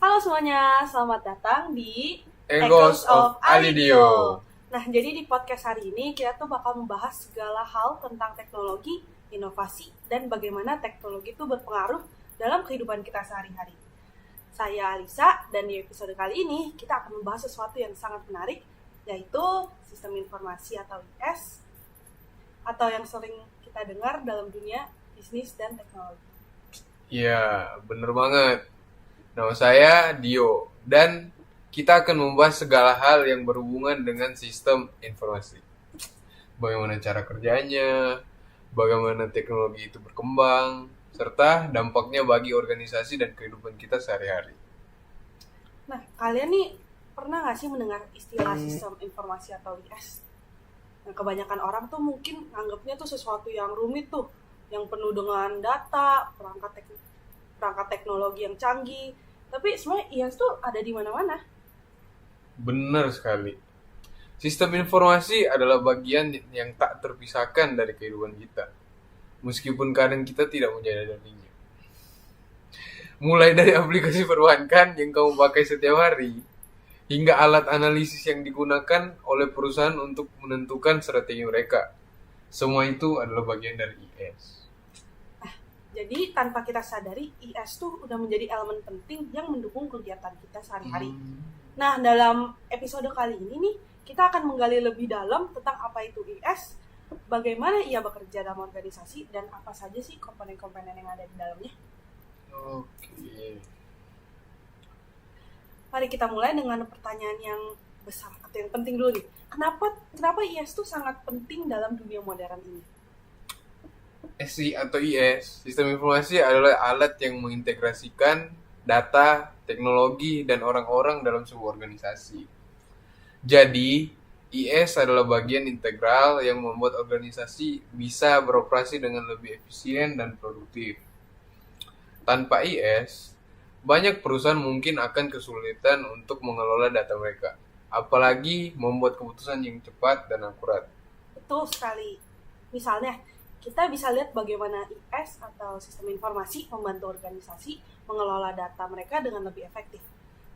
Halo semuanya, selamat datang di Echoes of Alidio. Nah, jadi di podcast hari ini kita tuh bakal membahas segala hal tentang teknologi, inovasi, dan bagaimana teknologi itu berpengaruh dalam kehidupan kita sehari-hari. Saya Alisa, dan di episode kali ini kita akan membahas sesuatu yang sangat menarik, yaitu sistem informasi atau IS, atau yang sering kita dengar dalam dunia bisnis dan teknologi. Iya, bener banget. Nama saya Dio, dan kita akan membahas segala hal yang berhubungan dengan sistem informasi. Bagaimana cara kerjanya, bagaimana teknologi itu berkembang, serta dampaknya bagi organisasi dan kehidupan kita sehari-hari. Nah, kalian nih pernah nggak sih mendengar istilah sistem informasi atau IS? Nah, kebanyakan orang tuh mungkin anggapnya tuh sesuatu yang rumit tuh, yang penuh dengan data, perangkat teknologi yang canggih. Tapi sebenarnya IS tuh ada di mana-mana. Benar sekali. Sistem informasi adalah bagian yang tak terpisahkan dari kehidupan kita, meskipun kadang kita tidak menyadarinya. Mulai dari aplikasi perbankan yang kamu pakai setiap hari, hingga alat analisis yang digunakan oleh perusahaan untuk menentukan strategi mereka. Semua itu adalah bagian dari IS. Jadi tanpa kita sadari, IS tuh udah menjadi elemen penting yang mendukung kegiatan kita sehari-hari. Nah, dalam episode kali ini nih, kita akan menggali lebih dalam tentang apa itu IS, bagaimana ia bekerja dalam organisasi, dan apa saja sih komponen-komponen yang ada di dalamnya. Oke. Mari kita mulai dengan pertanyaan yang besar atau yang penting dulu nih. Kenapa IS tuh sangat penting dalam dunia modern ini? SI atau IS, sistem informasi adalah alat yang mengintegrasikan data, teknologi, dan orang-orang dalam sebuah organisasi. Jadi, IS adalah bagian integral yang membuat organisasi bisa beroperasi dengan lebih efisien dan produktif. Tanpa IS, banyak perusahaan mungkin akan kesulitan untuk mengelola data mereka, apalagi membuat keputusan yang cepat dan akurat. Betul sekali. Misalnya, kita bisa lihat bagaimana IS atau sistem informasi membantu organisasi mengelola data mereka dengan lebih efektif.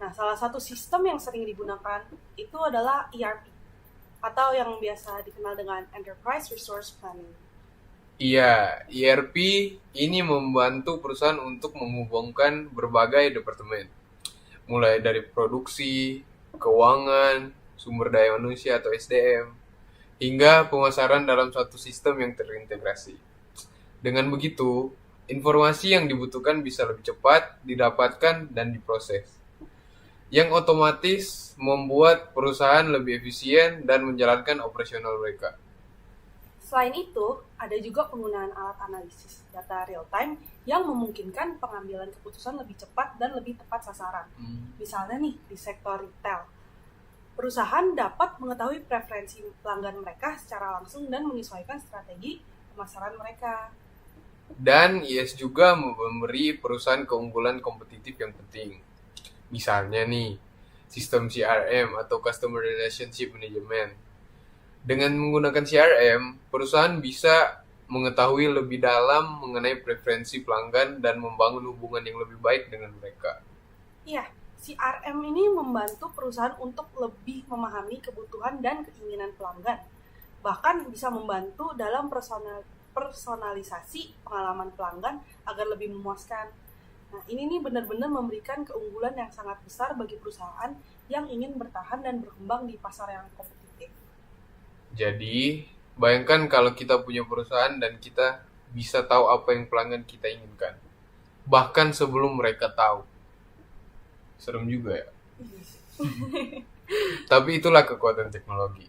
Nah, salah satu sistem yang sering digunakan itu adalah ERP atau yang biasa dikenal dengan Enterprise Resource Planning. Iya, ERP ini membantu perusahaan untuk menghubungkan berbagai departemen, mulai dari produksi, keuangan, sumber daya manusia atau SDM, hingga pemasaran dalam satu sistem yang terintegrasi. Dengan begitu, informasi yang dibutuhkan bisa lebih cepat didapatkan dan diproses, yang otomatis membuat perusahaan lebih efisien dan menjalankan operasional mereka. Selain itu, ada juga penggunaan alat analisis data real-time yang memungkinkan pengambilan keputusan lebih cepat dan lebih tepat sasaran. Misalnya nih, di sektor retail, perusahaan dapat mengetahui preferensi pelanggan mereka secara langsung dan menyesuaikan strategi pemasaran mereka. Dan IS juga memberi perusahaan keunggulan kompetitif yang penting. Misalnya nih, sistem CRM atau Customer Relationship Management. Dengan menggunakan CRM, perusahaan bisa mengetahui lebih dalam mengenai preferensi pelanggan dan membangun hubungan yang lebih baik dengan mereka. Iya, CRM ini membantu perusahaan untuk lebih memahami kebutuhan dan keinginan pelanggan. Bahkan bisa membantu dalam personalisasi pengalaman pelanggan agar lebih memuaskan. Nah, ini nih benar-benar memberikan keunggulan yang sangat besar bagi perusahaan yang ingin bertahan dan berkembang di pasar yang kompetitif. Jadi, bayangkan kalau kita punya perusahaan dan kita bisa tahu apa yang pelanggan kita inginkan. Bahkan sebelum mereka tahu. Serem juga ya. Tapi itulah kekuatan teknologi.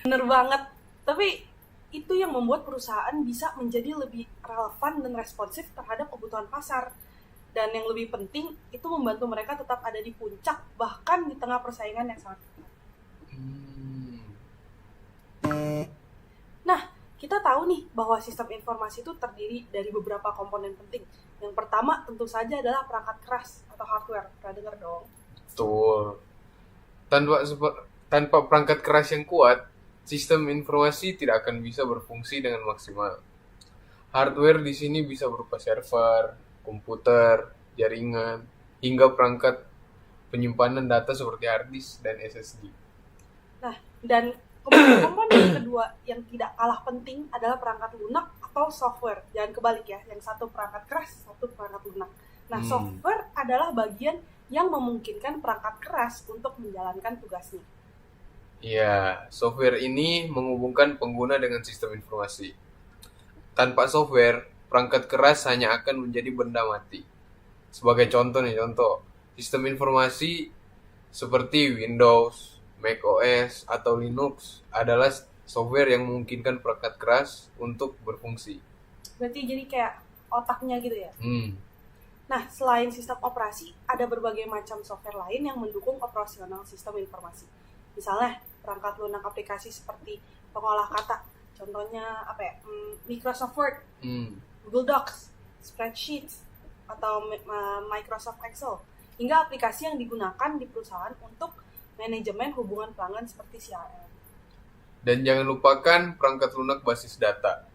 Bener banget. Tapi itu yang membuat perusahaan bisa menjadi lebih relevan dan responsif terhadap kebutuhan pasar. Dan yang lebih penting, itu membantu mereka tetap ada di puncak, bahkan di tengah persaingan yang sangat ketat. Nah, kita tahu nih bahwa sistem informasi itu terdiri dari beberapa komponen penting. Yang pertama tentu saja adalah perangkat keras atau hardware. Pernah dengar dong? Betul. Tanpa perangkat keras yang kuat, sistem informasi tidak akan bisa berfungsi dengan maksimal. Hardware di sini bisa berupa server, komputer, jaringan, hingga perangkat penyimpanan data seperti hard disk dan SSD. Nah, dan komponen kedua yang tidak kalah penting adalah perangkat lunak atau software. Jangan kebalik ya, yang satu perangkat keras, satu perangkat lunak. Nah, software adalah bagian yang memungkinkan perangkat keras untuk menjalankan tugasnya. Ya, software ini menghubungkan pengguna dengan sistem informasi. Tanpa software, perangkat keras hanya akan menjadi benda mati. Sebagai contoh, sistem informasi seperti Windows, Mac OS, atau Linux adalah software yang memungkinkan perangkat keras untuk berfungsi. Berarti jadi kayak otaknya gitu ya? Hmm. Nah, selain sistem operasi, ada berbagai macam software lain yang mendukung operasional sistem informasi. Misalnya, perangkat lunak aplikasi seperti pengolah kata. Contohnya Microsoft Word, Google Docs, Spreadsheets, atau Microsoft Excel. Hingga aplikasi yang digunakan di perusahaan untuk manajemen hubungan pelanggan seperti CRM. Dan jangan lupakan perangkat lunak basis data.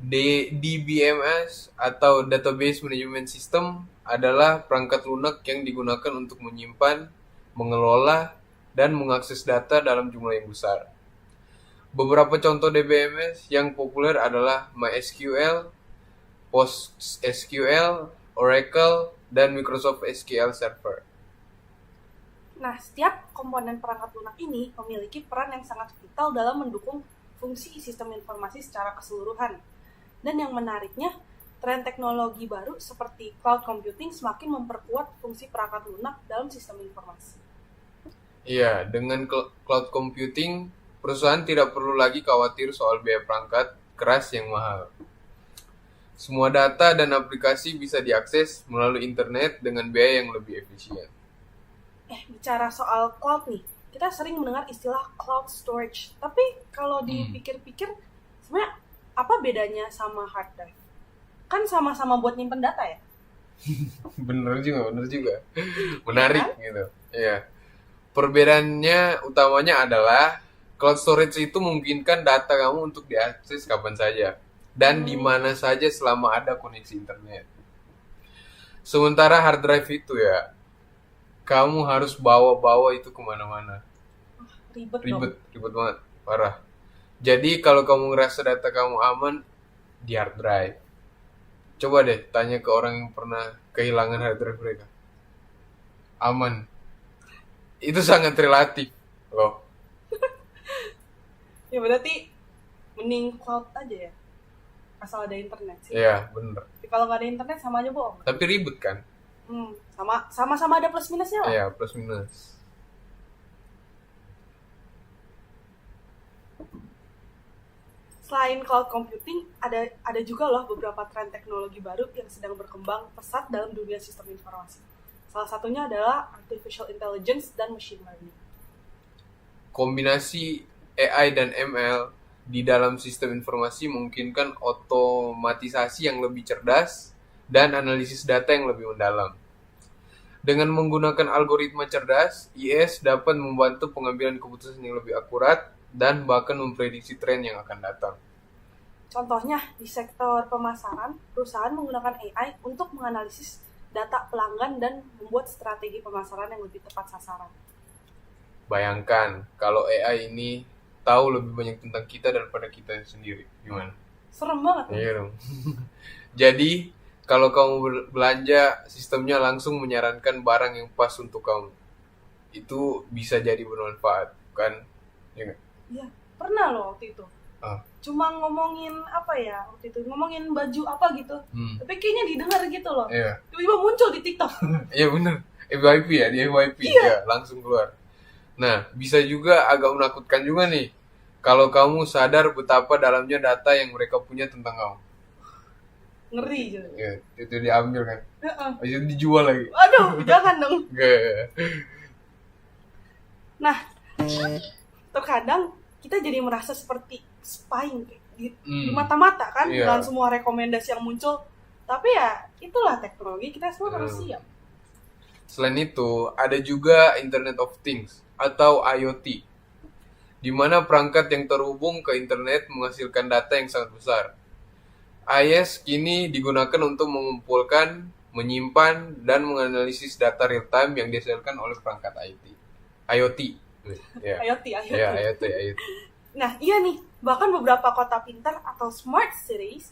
DBMS atau Database Management System adalah perangkat lunak yang digunakan untuk menyimpan, mengelola, dan mengakses data dalam jumlah yang besar. Beberapa contoh DBMS yang populer adalah MySQL, PostgreSQL, Oracle, dan Microsoft SQL Server. Nah, setiap komponen perangkat lunak ini memiliki peran yang sangat vital dalam mendukung fungsi sistem informasi secara keseluruhan. Dan yang menariknya, tren teknologi baru seperti cloud computing semakin memperkuat fungsi perangkat lunak dalam sistem informasi. Iya, dengan cloud computing, perusahaan tidak perlu lagi khawatir soal biaya perangkat keras yang mahal. Semua data dan aplikasi bisa diakses melalui internet dengan biaya yang lebih efisien. Bicara soal cloud nih, kita sering mendengar istilah cloud storage. Tapi kalau dipikir-pikir, sebenarnya apa bedanya sama hard drive? Kan sama-sama buat nyimpen data ya? Bener juga. Menarik gitu. Iya. Perbedaannya utamanya adalah cloud storage itu memungkinkan data kamu untuk diakses kapan saja dan di mana saja selama ada koneksi internet. Sementara hard drive itu ya, kamu harus bawa itu kemana-mana. Ribet Banget, parah. Jadi kalau kamu ngerasa data kamu aman di hard drive, coba deh tanya ke orang yang pernah kehilangan hard drive mereka. Aman. Itu sangat relatif loh. Ya berarti mending cloud aja ya, asal ada internet sih. Iya, bener. Tapi kalau nggak ada internet sama aja bohong. Tapi ribet kan? Sama-sama ada plus minusnya lah. Iya, plus minus. Selain cloud computing, ada juga loh beberapa tren teknologi baru yang sedang berkembang pesat dalam dunia sistem informasi. Salah satunya adalah artificial intelligence dan machine learning. Kombinasi AI dan ML di dalam sistem informasi memungkinkan otomatisasi yang lebih cerdas dan analisis data yang lebih mendalam. Dengan menggunakan algoritma cerdas, IS dapat membantu pengambilan keputusan yang lebih akurat dan bahkan memprediksi tren yang akan datang. Contohnya, di sektor pemasaran, perusahaan menggunakan AI untuk menganalisis data pelanggan dan membuat strategi pemasaran yang lebih tepat sasaran. Bayangkan kalau AI ini tahu lebih banyak tentang kita daripada kita sendiri. Gimana? Serem banget. Iya dong. Jadi, kalau kamu belanja, sistemnya langsung menyarankan barang yang pas untuk kamu. Itu bisa jadi bermanfaat, kan? Iya nggak? Iya, pernah loh waktu itu. Cuma ngomongin ngomongin baju apa gitu. Tapi kayaknya didengar gitu loh. Iya. Tiba-tiba muncul di TikTok. Iya bener. FYP ya, di FYP. Iya, langsung keluar. Nah, bisa juga agak menakutkan juga nih. Kalau kamu sadar betapa dalamnya data yang mereka punya tentang kamu. Ngeri juga. Iya, itu diambil kan. Itu dijual lagi. Aduh, jangan dong. Gak. Nah, terkadang kita jadi merasa seperti spying di mata-mata kan, dengan semua rekomendasi yang muncul. Tapi ya, itulah teknologi, kita semua harus siap. Selain itu, ada juga Internet of Things atau IoT, di mana perangkat yang terhubung ke internet menghasilkan data yang sangat besar. IS kini digunakan untuk mengumpulkan, menyimpan, dan menganalisis data real time yang dihasilkan oleh perangkat IoT. Ya, IoT. ya, IoT. Nah, iya nih, bahkan beberapa kota pintar atau smart cities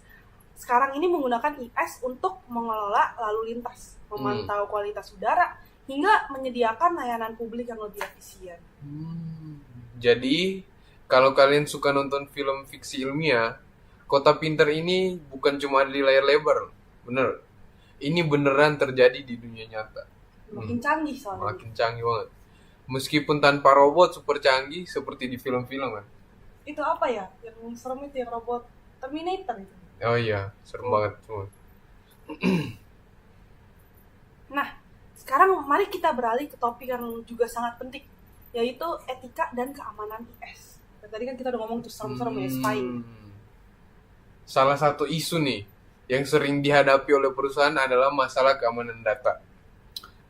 sekarang ini menggunakan IS untuk mengelola lalu lintas, memantau kualitas udara, hingga menyediakan layanan publik yang lebih efisien. Jadi, kalau kalian suka nonton film fiksi ilmiah, kota pintar ini bukan cuma di layar lebar, bener. Ini beneran terjadi di dunia nyata. Makin canggih soalnya. Makin canggih banget. Meskipun tanpa robot super canggih seperti di film-film kan. Itu apa ya? Yang serem itu yang robot Terminator itu. Oh iya, serem banget semua. Nah, sekarang mari kita beralih ke topik yang juga sangat penting, yaitu etika dan keamanan IS. Dan tadi kan kita udah ngomong tuh serem-serem ya, spying. Salah satu isu nih yang sering dihadapi oleh perusahaan adalah masalah keamanan data.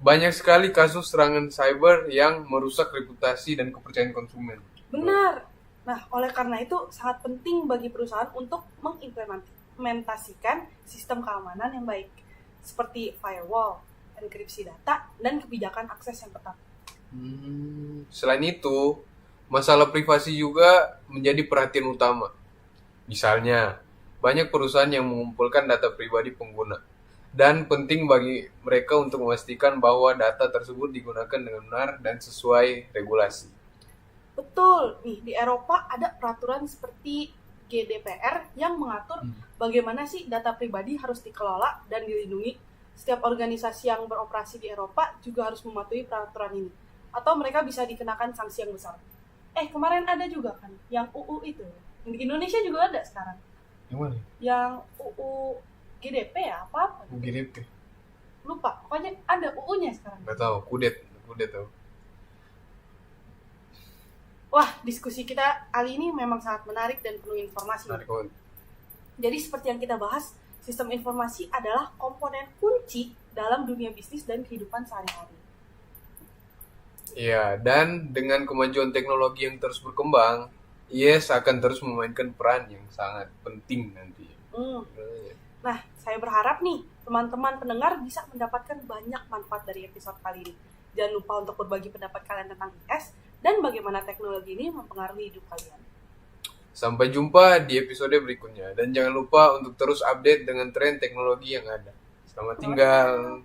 Banyak sekali kasus serangan cyber yang merusak reputasi dan kepercayaan konsumen. Benar. Nah, oleh karena itu sangat penting bagi perusahaan untuk mengimplementasikan sistem keamanan yang baik, seperti firewall, enkripsi data, dan kebijakan akses yang ketat. Selain itu, masalah privasi juga menjadi perhatian utama. Misalnya, banyak perusahaan yang mengumpulkan data pribadi pengguna, dan penting bagi mereka untuk memastikan bahwa data tersebut digunakan dengan benar dan sesuai regulasi. Betul, nih di Eropa ada peraturan seperti GDPR yang mengatur bagaimana sih data pribadi harus dikelola dan dilindungi. Setiap organisasi yang beroperasi di Eropa juga harus mematuhi peraturan ini, atau mereka bisa dikenakan sanksi yang besar. Kemarin ada juga kan, yang UU itu. Di Indonesia juga ada sekarang. Yang mana? Yang UU GDP ya, apa? GDP. Lupa, pokoknya ada UU-nya sekarang. Gak tahu, kudet tahu. Wah, diskusi kita kali ini memang sangat menarik dan penuh informasi. Menarik banget. Jadi seperti yang kita bahas, sistem informasi adalah komponen kunci dalam dunia bisnis dan kehidupan sehari-hari. Iya, dan dengan kemajuan teknologi yang terus berkembang, IS akan terus memainkan peran yang sangat penting nanti. Nah, saya berharap nih, teman-teman pendengar bisa mendapatkan banyak manfaat dari episode kali ini. Jangan lupa untuk berbagi pendapat kalian tentang IS dan bagaimana teknologi ini mempengaruhi hidup kalian. Sampai jumpa di episode berikutnya. Dan jangan lupa untuk terus update dengan tren teknologi yang ada. Selamat tinggal.